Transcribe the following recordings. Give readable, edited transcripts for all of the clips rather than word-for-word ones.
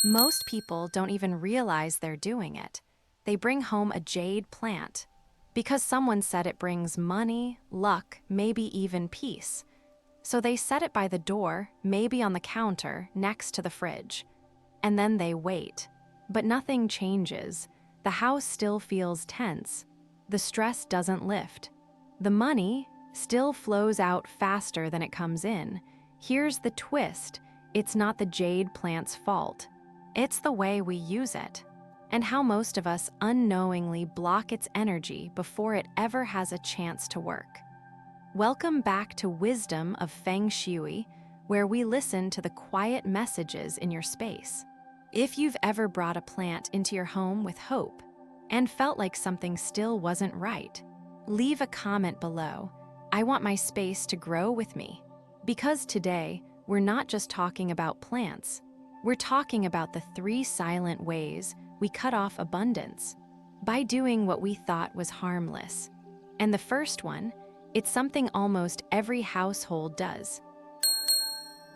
Most people don't even realize they're doing it. They bring home a jade plant because someone said it brings money, luck, maybe even peace. So they set it by the door, maybe on the counter, next to the fridge. And then they wait. But nothing changes. The house still feels tense. The stress doesn't lift. The money still flows out faster than it comes in. Here's the twist. It's not the jade plant's fault. It's the way we use it, and how most of us unknowingly block its energy before it ever has a chance to work. Welcome back to Wisdom of Feng Shui, where we listen to the quiet messages in your space. If you've ever brought a plant into your home with hope and felt like something still wasn't right, leave a comment below. I want my space to grow with me. Because today, we're not just talking about plants. We're talking about the 3 silent ways we cut off abundance by doing what we thought was harmless. And the first one, it's something almost every household does.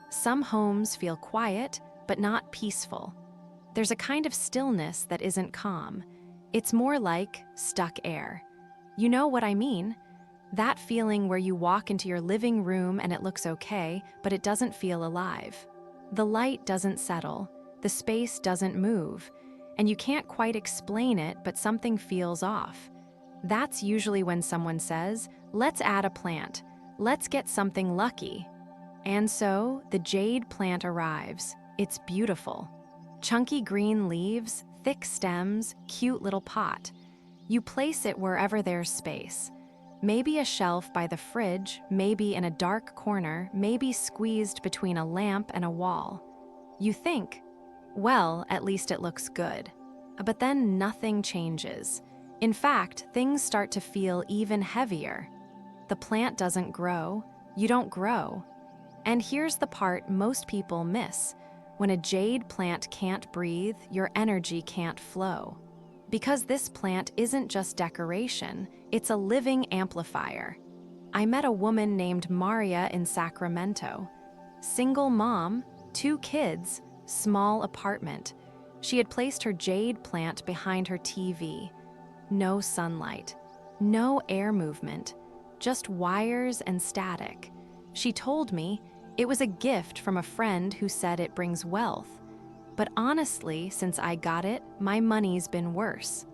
Some homes feel quiet, but not peaceful. There's a kind of stillness that isn't calm. It's more like stuck air. You know what I mean? That feeling where you walk into your living room and it looks okay, but it doesn't feel alive. The light doesn't settle, the space doesn't move, and you can't quite explain it, but something feels off. That's usually when someone says, let's add a plant, let's get something lucky. And so, the jade plant arrives. It's beautiful. Chunky green leaves, thick stems, cute little pot. You place it wherever there's space. Maybe a shelf by the fridge, maybe in a dark corner, maybe squeezed between a lamp and a wall. You think, well, at least it looks good. But then nothing changes. In fact, things start to feel even heavier. The plant doesn't grow, you don't grow. And here's the part most people miss. When a jade plant can't breathe, your energy can't flow. Because this plant isn't just decoration, it's a living amplifier. I met a woman named Maria in Sacramento. Single mom, 2 kids, small apartment. She had placed her jade plant behind her TV. No sunlight, no air movement, just wires and static. She told me it was a gift from a friend who said it brings wealth. But honestly, since I got it, my money's been worse.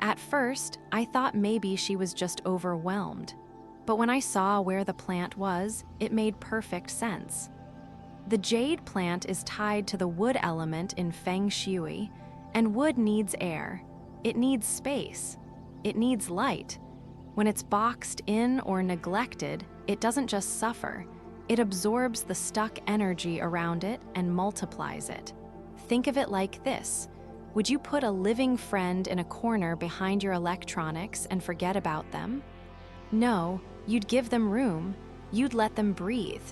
At first, I thought maybe she was just overwhelmed. But when I saw where the plant was, it made perfect sense. The jade plant is tied to the wood element in Feng Shui, and wood needs air. It needs space. It needs light. When it's boxed in or neglected, it doesn't just suffer. It absorbs the stuck energy around it and multiplies it. Think of it like this. Would you put a living friend in a corner behind your electronics and forget about them? No, you'd give them room. You'd let them breathe.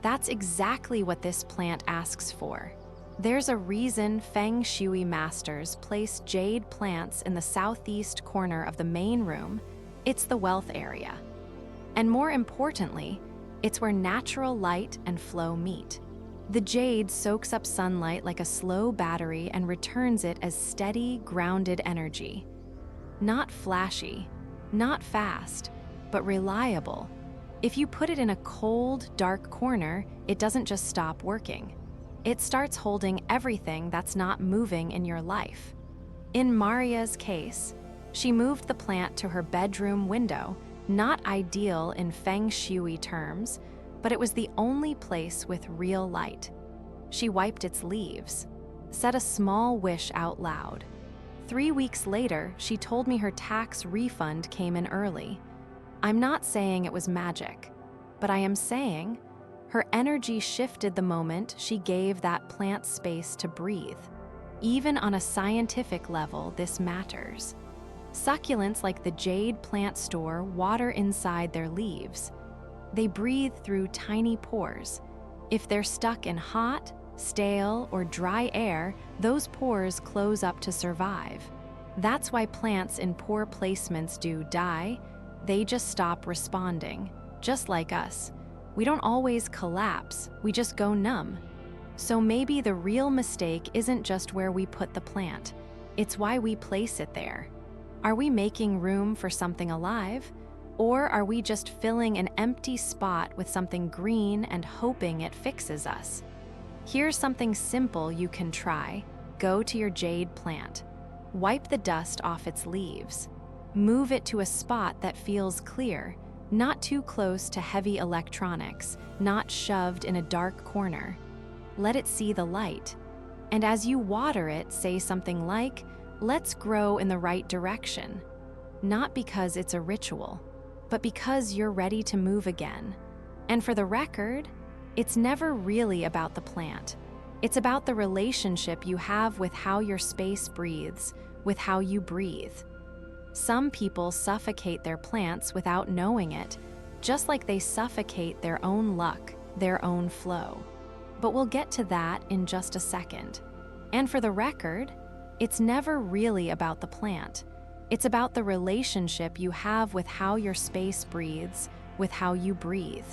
That's exactly what this plant asks for. There's a reason Feng Shui masters place jade plants in the southeast corner of the main room. It's the wealth area. And more importantly, it's where natural light and flow meet. The jade soaks up sunlight like a slow battery and returns it as steady, grounded energy. Not flashy, not fast, but reliable. If you put it in a cold, dark corner, it doesn't just stop working. It starts holding everything that's not moving in your life. In Maria's case, she moved the plant to her bedroom window, not ideal in Feng Shui terms, but it was the only place with real light. She wiped its leaves, said a small wish out loud. 3 weeks later, she told me her tax refund came in early. I'm not saying it was magic, but I am saying her energy shifted the moment she gave that plant space to breathe. Even on a scientific level, this matters. Succulents like the jade plant store water inside their leaves. They breathe through tiny pores. If they're stuck in hot, stale, or dry air, those pores close up to survive. That's why plants in poor placements do die. They just stop responding, just like us. We don't always collapse, we just go numb. So maybe the real mistake isn't just where we put the plant, it's why we place it there. Are we making room for something alive? Or are we just filling an empty spot with something green and hoping it fixes us? Here's something simple you can try. Go to your jade plant. Wipe the dust off its leaves. Move it to a spot that feels clear, not too close to heavy electronics, not shoved in a dark corner. Let it see the light. And as you water it, say something like, "Let's grow in the right direction." Not because it's a ritual, but because you're ready to move again. And for the record, it's never really about the plant. It's about the relationship you have with how your space breathes, with how you breathe. Some people suffocate their plants without knowing it, just like they suffocate their own luck, their own flow. But we'll get to that in just a second. And for the record, it's never really about the plant. It's about the relationship you have with how your space breathes, with how you breathe.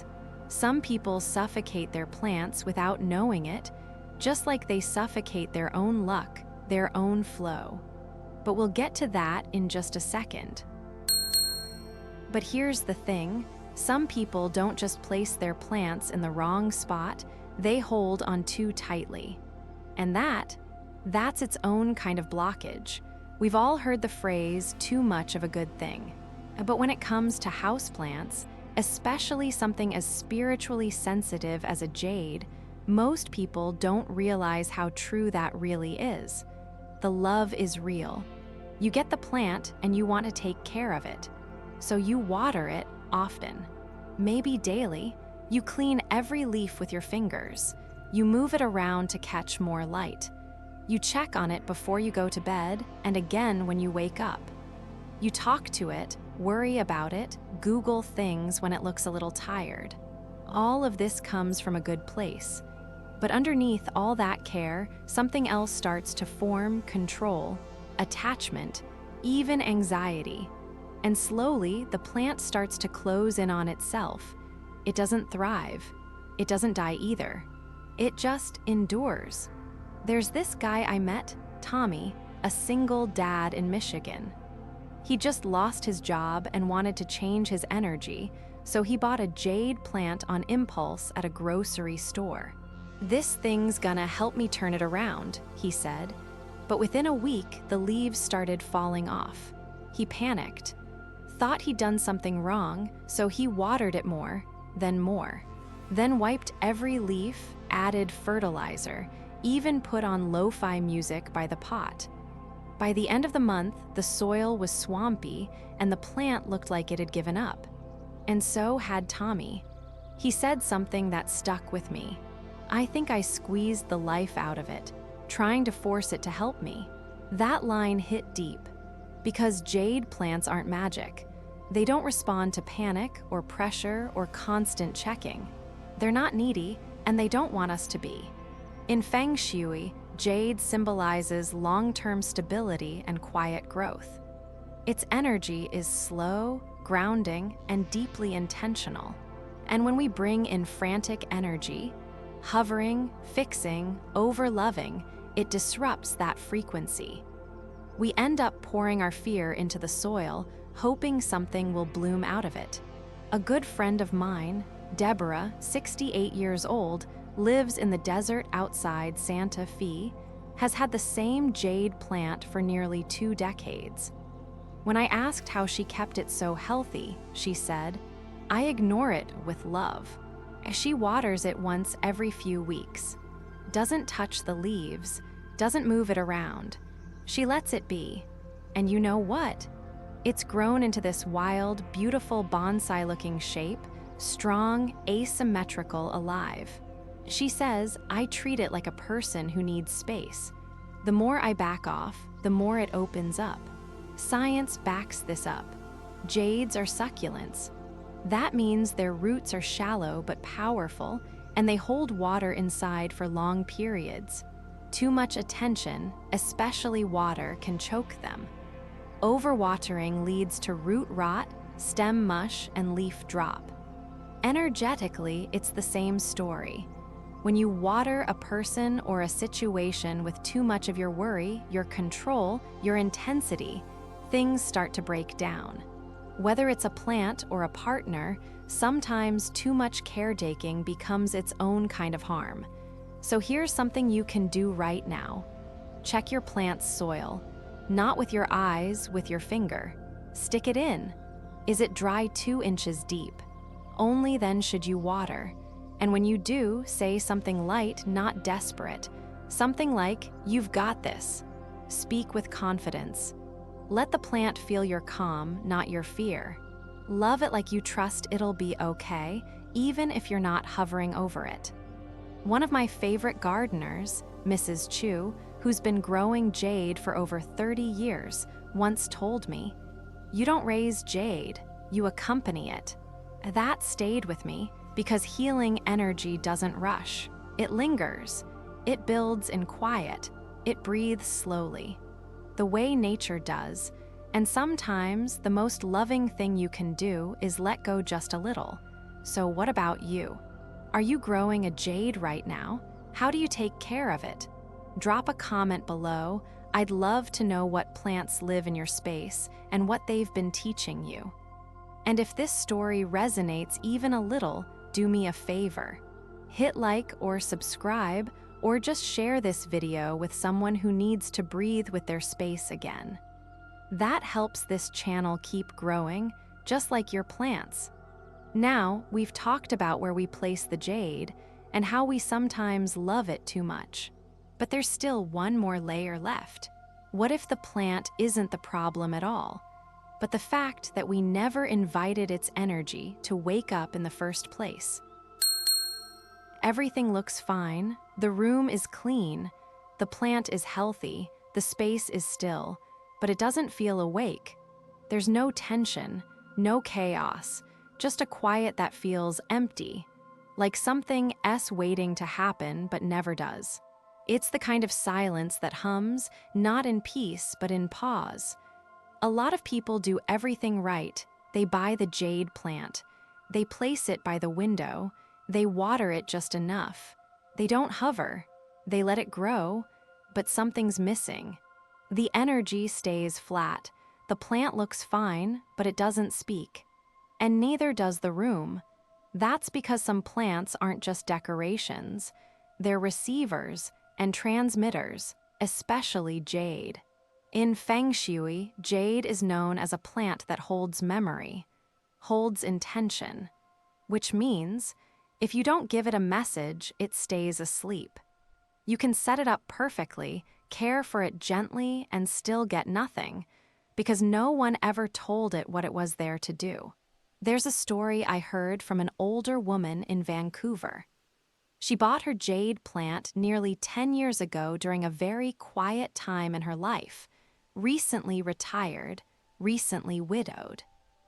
Some people suffocate their plants without knowing it, just like they suffocate their own luck, their own flow. But we'll get to that in just a second. But here's the thing, some people don't just place their plants in the wrong spot, they hold on too tightly. And that's its own kind of blockage. We've all heard the phrase, too much of a good thing. But when it comes to houseplants, especially something as spiritually sensitive as a jade, most people don't realize how true that really is. The love is real. You get the plant and you want to take care of it. So you water it often, maybe daily. You clean every leaf with your fingers. You move it around to catch more light. You check on it before you go to bed and again when you wake up. You talk to it, worry about it, Google things when it looks a little tired. All of this comes from a good place. But underneath all that care, something else starts to form, control, attachment, even anxiety. And slowly, the plant starts to close in on itself. It doesn't thrive. It doesn't die either. It just endures. There's this guy I met, Tommy, a single dad in Michigan. He just lost his job and wanted to change his energy, so he bought a jade plant on impulse at a grocery store. "This thing's gonna help me turn it around," he said. But within a week, the leaves started falling off. He panicked, thought he'd done something wrong, so he watered it more, then wiped every leaf, added fertilizer, even put on lo-fi music by the pot. By the end of the month, the soil was swampy and the plant looked like it had given up. And so had Tommy. He said something that stuck with me. "I think I squeezed the life out of it, trying to force it to help me." That line hit deep, because jade plants aren't magic. They don't respond to panic or pressure or constant checking. They're not needy, and they don't want us to be. In Feng Shui, jade symbolizes long-term stability and quiet growth. Its energy is slow, grounding, and deeply intentional. And when we bring in frantic energy, hovering, fixing, over-loving, it disrupts that frequency. We end up pouring our fear into the soil, hoping something will bloom out of it. A good friend of mine, Deborah, 68 years old, lives in the desert outside Santa Fe, has had the same jade plant for nearly 2 decades. When I asked how she kept it so healthy, she said, "I ignore it with love." She waters it once every few weeks, doesn't touch the leaves, doesn't move it around. She lets it be. And you know what? It's grown into this wild, beautiful bonsai-looking shape, strong, asymmetrical, alive. She says, "I treat it like a person who needs space. The more I back off, the more it opens up." Science backs this up. Jades are succulents. That means their roots are shallow but powerful, and they hold water inside for long periods. Too much attention, especially water, can choke them. Overwatering leads to root rot, stem mush, and leaf drop. Energetically, it's the same story. When you water a person or a situation with too much of your worry, your control, your intensity, things start to break down. Whether it's a plant or a partner, sometimes too much caretaking becomes its own kind of harm. So here's something you can do right now. Check your plant's soil. Not with your eyes, with your finger. Stick it in. Is it dry 2 inches deep? Only then should you water. And when you do, say something light, not desperate. Something like, "You've got this." Speak with confidence. Let the plant feel your calm, not your fear. Love it like you trust it'll be okay, even if you're not hovering over it. One of my favorite gardeners, Mrs. Chu, who's been growing jade for over 30 years, once told me, "You don't raise jade, you accompany it." That stayed with me because healing energy doesn't rush. It lingers. It builds in quiet. It breathes slowly, the way nature does. And sometimes the most loving thing you can do is let go just a little. So what about you? Are you growing a jade right now? How do you take care of it? Drop a comment below. I'd love to know what plants live in your space and what they've been teaching you. And if this story resonates even a little, do me a favor. Hit like or subscribe, or just share this video with someone who needs to breathe with their space again. That helps this channel keep growing, just like your plants. Now, we've talked about where we place the jade and how we sometimes love it too much. But there's still one more layer left. What if the plant isn't the problem at all, but the fact that we never invited its energy to wake up in the first place? Everything looks fine, the room is clean, the plant is healthy, the space is still, but it doesn't feel awake. There's no tension, no chaos, just a quiet that feels empty, like something waiting to happen but never does. It's the kind of silence that hums, not in peace but in pause. A lot of people do everything right. They buy the jade plant. They place it by the window. They water it just enough. They don't hover. They let it grow, but something's missing. The energy stays flat. The plant looks fine, but it doesn't speak. And neither does the room. That's because some plants aren't just decorations. They're receivers and transmitters, especially jade. In Feng Shui, jade is known as a plant that holds memory, holds intention, which means if you don't give it a message, it stays asleep. You can set it up perfectly, care for it gently, and still get nothing, because no one ever told it what it was there to do. There's a story I heard from an older woman in Vancouver. She bought her jade plant nearly 10 years ago during a very quiet time in her life, recently retired, recently widowed.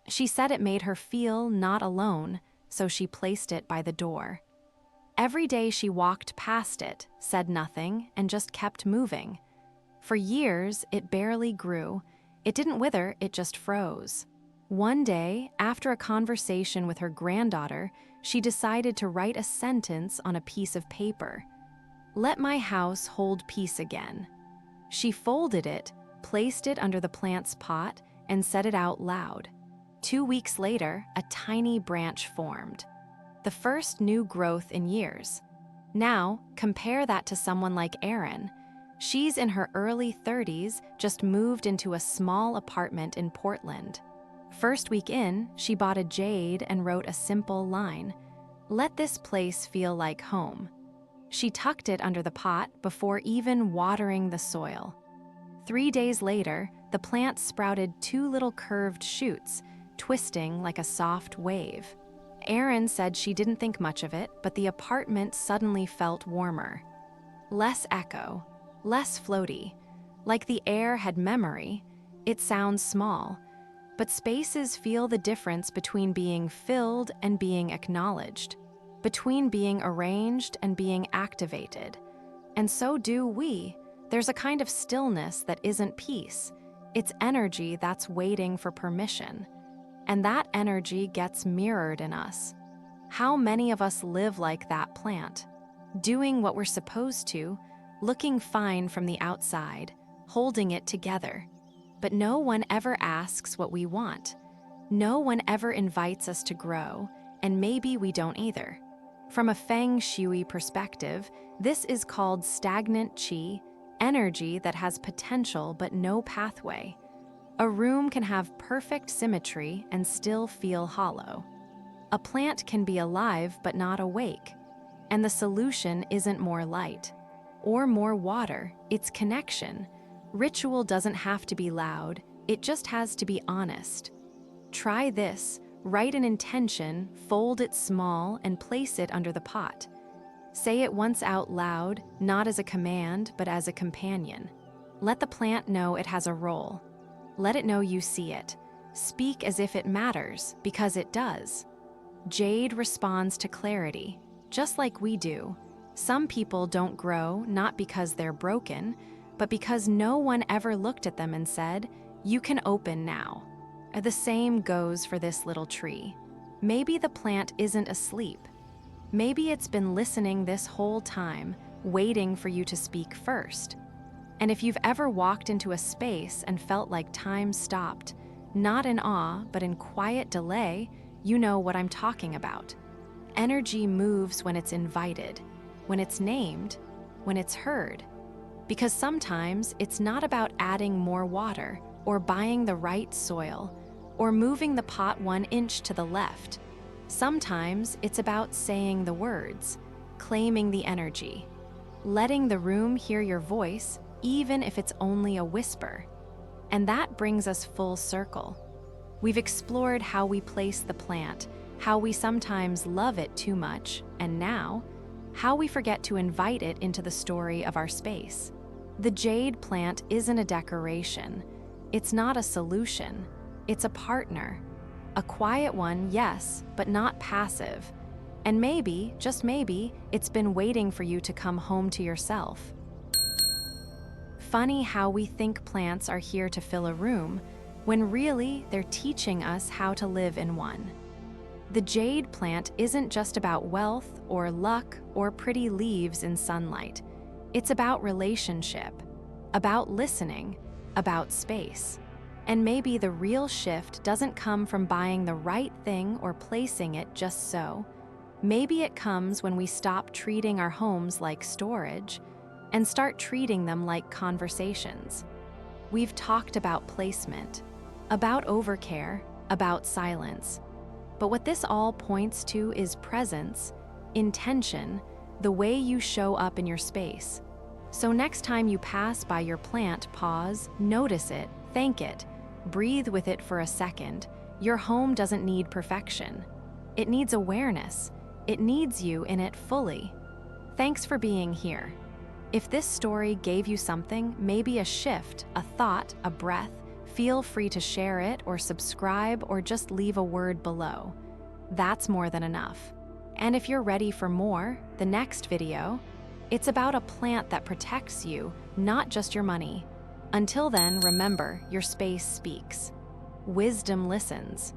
She said it made her feel not alone, so she placed it by the door. Every day she walked past it, said nothing, and just kept moving. For years, it barely grew. It didn't wither, it just froze. One day, after a conversation with her granddaughter, she decided to write a sentence on a piece of paper. "Let my house hold peace again." She folded it, placed it under the plant's pot, and said it out loud. 2 weeks later, a tiny branch formed. The first new growth in years. Now, compare that to someone like Erin. She's in her early 30s, just moved into a small apartment in Portland. First week in, she bought a jade and wrote a simple line, "Let this place feel like home." She tucked it under the pot before even watering the soil. 3 days later, the plant sprouted 2 little curved shoots, twisting like a soft wave. Erin said she didn't think much of it, but the apartment suddenly felt warmer. Less echo, less floaty. Like the air had memory. It sounds small, but spaces feel the difference between being filled and being acknowledged, between being arranged and being activated. And so do we. There's a kind of stillness that isn't peace. It's energy that's waiting for permission. And that energy gets mirrored in us. How many of us live like that plant? doing what we're supposed to, looking fine from the outside, holding it together. But no one ever asks what we want. No one ever invites us to grow, and maybe we don't either. From a Feng Shui perspective, this is called stagnant qi, energy that has potential but no pathway. A room can have perfect symmetry and still feel hollow. A plant can be alive but not awake. And the solution isn't more light or more water, it's connection. Ritual doesn't have to be loud, it just has to be honest. Try this, write an intention, fold it small, and place it under the pot. Say it once out loud, not as a command, but as a companion. Let the plant know it has a role. Let it know you see it. Speak as if it matters, because it does. Jade responds to clarity, just like we do. Some people don't grow not because they're broken, but because no one ever looked at them and said, "You can open now." The same goes for this little tree. Maybe the plant isn't asleep. Maybe it's been listening this whole time, waiting for you to speak first. And if you've ever walked into a space and felt like time stopped, not in awe, but in quiet delay, you know what I'm talking about. Energy moves when it's invited, when it's named, when it's heard. Because sometimes it's not about adding more water or buying the right soil or moving the pot 1 inch to the left. Sometimes it's about saying the words, claiming the energy, letting the room hear your voice, even if it's only a whisper. And that brings us full circle. We've explored how we place the plant, how we sometimes love it too much, and now, how we forget to invite it into the story of our space. The jade plant isn't a decoration. It's not a solution. It's a partner. A quiet one, yes, but not passive. And maybe, just maybe, it's been waiting for you to come home to yourself. Funny how we think plants are here to fill a room, when really they're teaching us how to live in one. The jade plant isn't just about wealth or luck or pretty leaves in sunlight. It's about relationship, about listening, about space. And maybe the real shift doesn't come from buying the right thing or placing it just so. Maybe it comes when we stop treating our homes like storage and start treating them like conversations. We've talked about placement, about overcare, about silence. But what this all points to is presence, intention, the way you show up in your space. So next time you pass by your plant, pause, notice it, thank it, breathe with it for a second. Your home doesn't need perfection. It needs awareness. It needs you in it fully. Thanks for being here. If this story gave you something, maybe a shift, a thought, a breath, feel free to share it or subscribe or just leave a word below. That's more than enough. And if you're ready for more, the next video, it's about a plant that protects you, not just your money. Until then, remember, your space speaks. Wisdom listens.